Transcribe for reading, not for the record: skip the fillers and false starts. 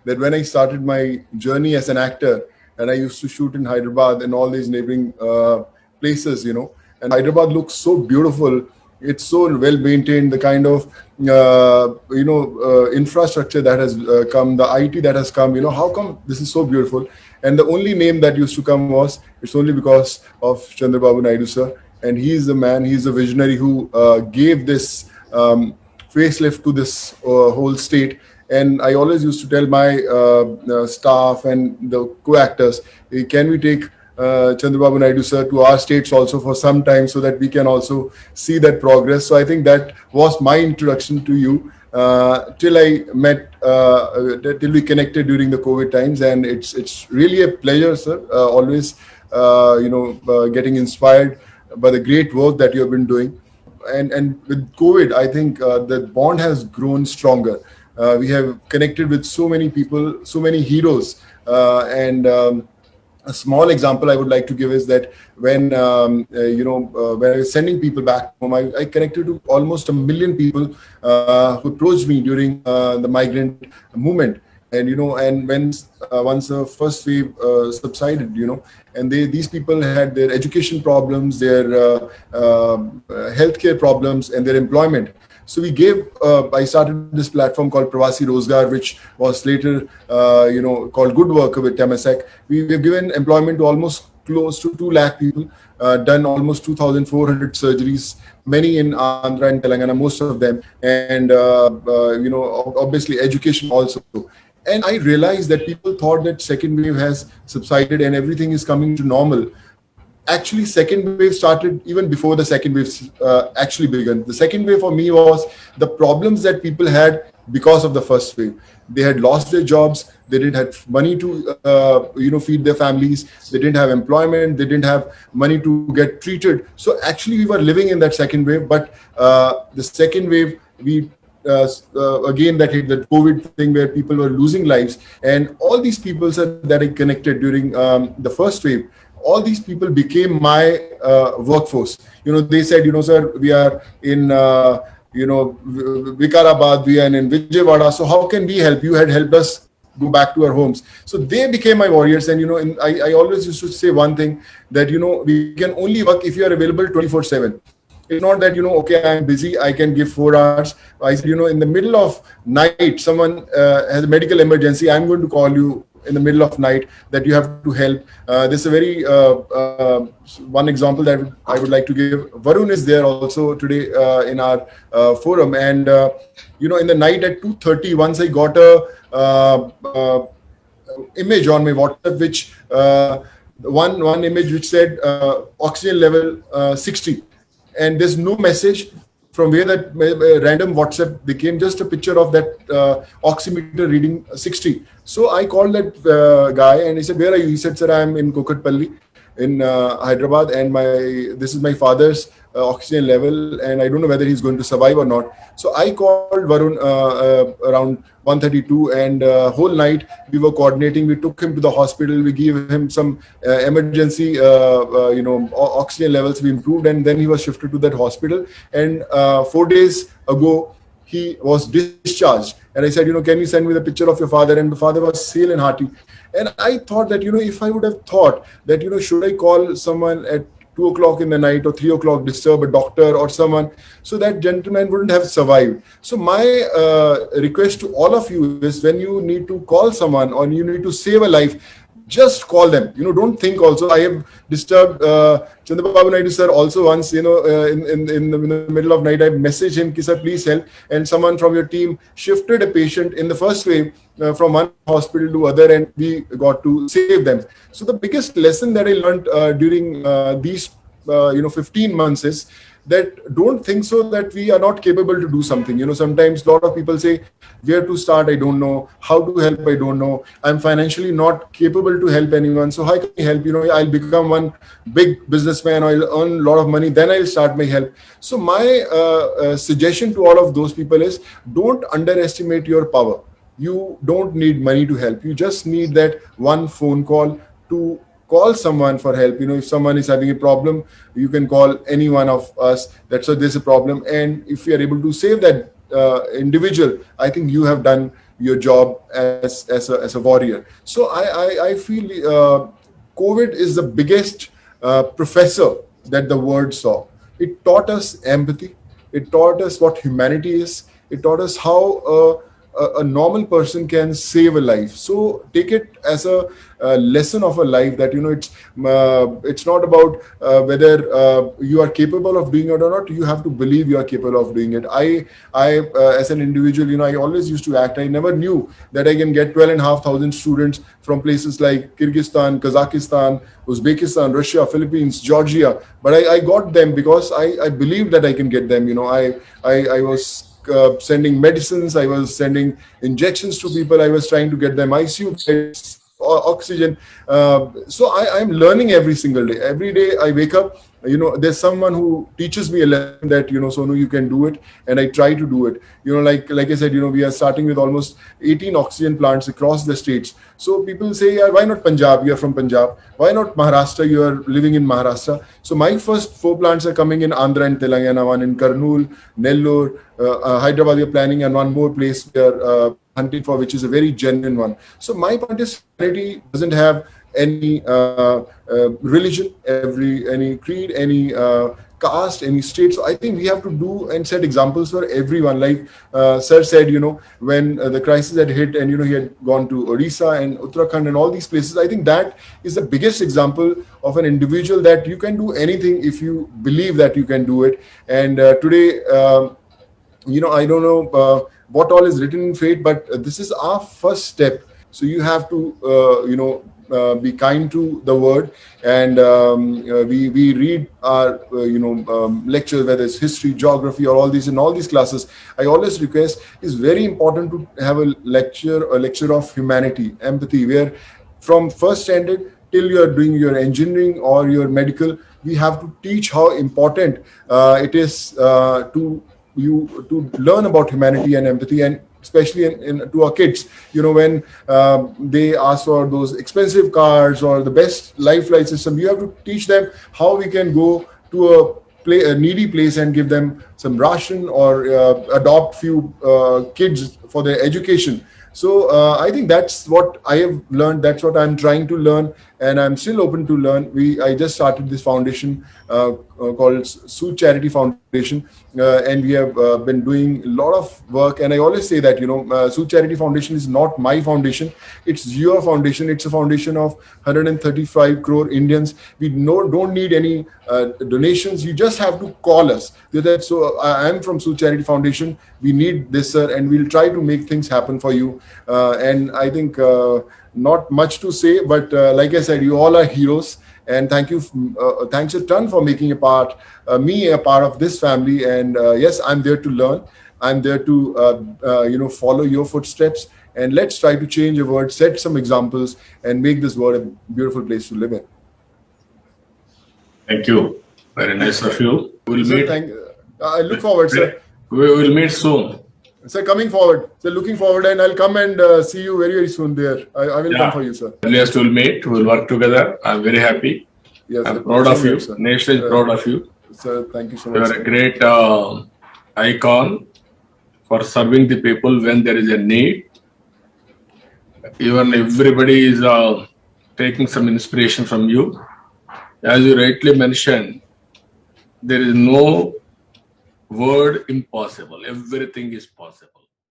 that when I started my journey as an actor, and I used to shoot in Hyderabad and all these neighboring places, and Hyderabad looks so beautiful. It's so well maintained. The kind of infrastructure that has come, the IT that has come. How come this is so beautiful? And the only name that used to come was, it's only because of Chandrababu Naidu sir, and he's the man. He's the visionary who gave this facelift to this whole state. And I always used to tell my staff and the co-actors, hey, can we take Chandrababu Naidu sir to our states also for some time, so that we can also see that progress. So I think that was my introduction to you till I met, till we connected during the COVID times. And it's really a pleasure, sir. Always, getting inspired by the great work that you have been doing. And with COVID, I think the bond has grown stronger. We have connected with so many people, so many heroes, and a small example I would like to give is that when when I was sending people back home, I connected to almost 1 million people who approached me during the migrant movement. And and when once the first wave subsided, and these people had their education problems, their healthcare problems, and their employment. So I started this platform called Pravasi Rozgar, which was later, called Good Worker with Temasek. We've given employment to almost close to 2 lakh people, done almost 2,400 surgeries, many in Andhra and Telangana, most of them. And, obviously education also. And I realized that people thought that second wave has subsided and everything is coming to normal. Actually, second wave started even before the second wave actually began. The second wave for me was the problems that people had because of the first wave. They had lost their jobs. They didn't have money to feed their families. They didn't have employment. They didn't have money to get treated. So actually, we were living in that second wave. But the second wave, we again that hit the COVID thing where people were losing lives, and all these people that I connected during the first wave, all these people became my workforce. They said, sir, we are in Vikarabad, we are in Vijayawada, so how can we help? You had helped us go back to our homes. So they became my warriors. And I always used to say one thing, that we can only work if you are available 24/7. It's not that, okay, I'm busy, I can give 4 hours. I said, in the middle of night, someone has a medical emergency, I'm going to call you in the middle of night, that you have to help. This is a very one example that I would like to give. Varun is there also today in our forum. And, in the night at 2:30, once I got a image on my WhatsApp, which one image which said oxygen level 60. And there's no message from where that random WhatsApp became just a picture of that oximeter reading 60. So I called that guy and he said, where are you? He said, sir, I'm in Kokatpalli in Hyderabad, and this is my father's oxygen level, and I don't know whether he's going to survive or not. So I called Varun around 1:32, and whole night we were coordinating. We took him to the hospital. We gave him some emergency, oxygen levels. We improved, and then he was shifted to that hospital. And 4 days ago, he was discharged. And I said, can you send me the picture of your father? And the father was hale and hearty. And I thought that, if I would have thought that, should I call someone at 2 o'clock in the night or 3 o'clock, disturb a doctor or someone, so that gentleman wouldn't have survived. So my request to all of you is, when you need to call someone or you need to save a life, just call them. Don't think also. I have disturbed Chandrababu Naidu sir also once, in the middle of night. I messaged him, sir, please help. And someone from your team shifted a patient in the first wave from one hospital to other, and we got to save them. So the biggest lesson that I learned during these 15 months is that don't think so that we are not capable to do something. Sometimes a lot of people say, where to start, I don't know. How to help, I don't know. I'm financially not capable to help anyone. So how can I help? I'll become one big businessman, or I'll earn a lot of money, then I'll start my help. So my suggestion to all of those people is, don't underestimate your power. You don't need money to help. You just need that one phone call to call someone for help. If someone is having a problem, you can call any one of us. That's why there's a problem. And if you are able to save that individual, I think you have done your job as a warrior. So I feel COVID is the biggest professor that the world saw. It taught us empathy. It taught us what humanity is. It taught us how a normal person can save a life. So take it as a lesson of a life that it's not about whether you are capable of doing it or not. You have to believe you are capable of doing it. I as an individual, I always used to act. I never knew that I can get 12,500 students from places like Kyrgyzstan, Kazakhstan, Uzbekistan, Russia, Philippines, Georgia. But I got them because I believed that I can get them. I was sending medicines, I was sending injections to people, I was trying to get them ICU beds, oxygen. So I'm learning every single day. Every day I wake up, there's someone who teaches me a lesson that, Sonu, you can do it. And I try to do it. Like I said, we are starting with almost 18 oxygen plants across the states. So people say, yeah, why not Punjab? You are from Punjab. Why not Maharashtra? You are living in Maharashtra. So my first 4 plants are coming in Andhra and Telangana, one in Kurnool, Nellore, Hyderabad. We are planning, and one more place we are hunting for, which is a very genuine one. So my point is, humanity doesn't have any religion, any creed, any caste, any state. So I think we have to do and set examples for everyone. Like Sir said, when the crisis had hit, and he had gone to Odisha and Uttarakhand and all these places, I think that is the biggest example of an individual that you can do anything if you believe that you can do it. And today, I don't know what all is written in fate, but this is our first step. So you have to, be kind to the word, and we read our lectures, whether it's history, geography, or all these classes. I always request, it's very important to have a lecture of humanity, empathy, where from first standard till you are doing your engineering or your medical, we have to teach how important it is to learn about humanity and empathy, and especially to our kids, when they ask for those expensive cars or the best life flight system, you have to teach them how we can go to a needy place and give them some ration, or adopt few kids for their education. So I think that's what I have learned. That's what I'm trying to learn, and I'm still open to learn. I just started this foundation called Sood Charity Foundation, and we have been doing a lot of work. And I always say that Sood Charity Foundation is not my foundation; it's your foundation. It's a foundation of 135 crore Indians. We don't need any donations. You just have to call us. So I am from Sood Charity Foundation. We need this, sir, and we'll try to make things happen for you. And I think not much to say, but like I said, you all are heroes. And thanks a ton for making me a part of this family. And yes, I'm there to learn. I'm there to follow your footsteps. And let's try to change the world, set some examples, and make this world a beautiful place to live in. Thank you. Very nice of you. We'll meet. I look forward, sir. We will meet soon. Sir, coming forward. So looking forward, and I'll come and see you very, very soon there. I will come for you, sir. Earliest we'll meet. We'll work together. I'm very happy. Yes, I'm proud of you. Nation is proud of you. Sir, thank you so much. You are a great icon for serving the people when there is a need. Even everybody is taking some inspiration from you. As you rightly mentioned, there is no word impossible. Everything is possible.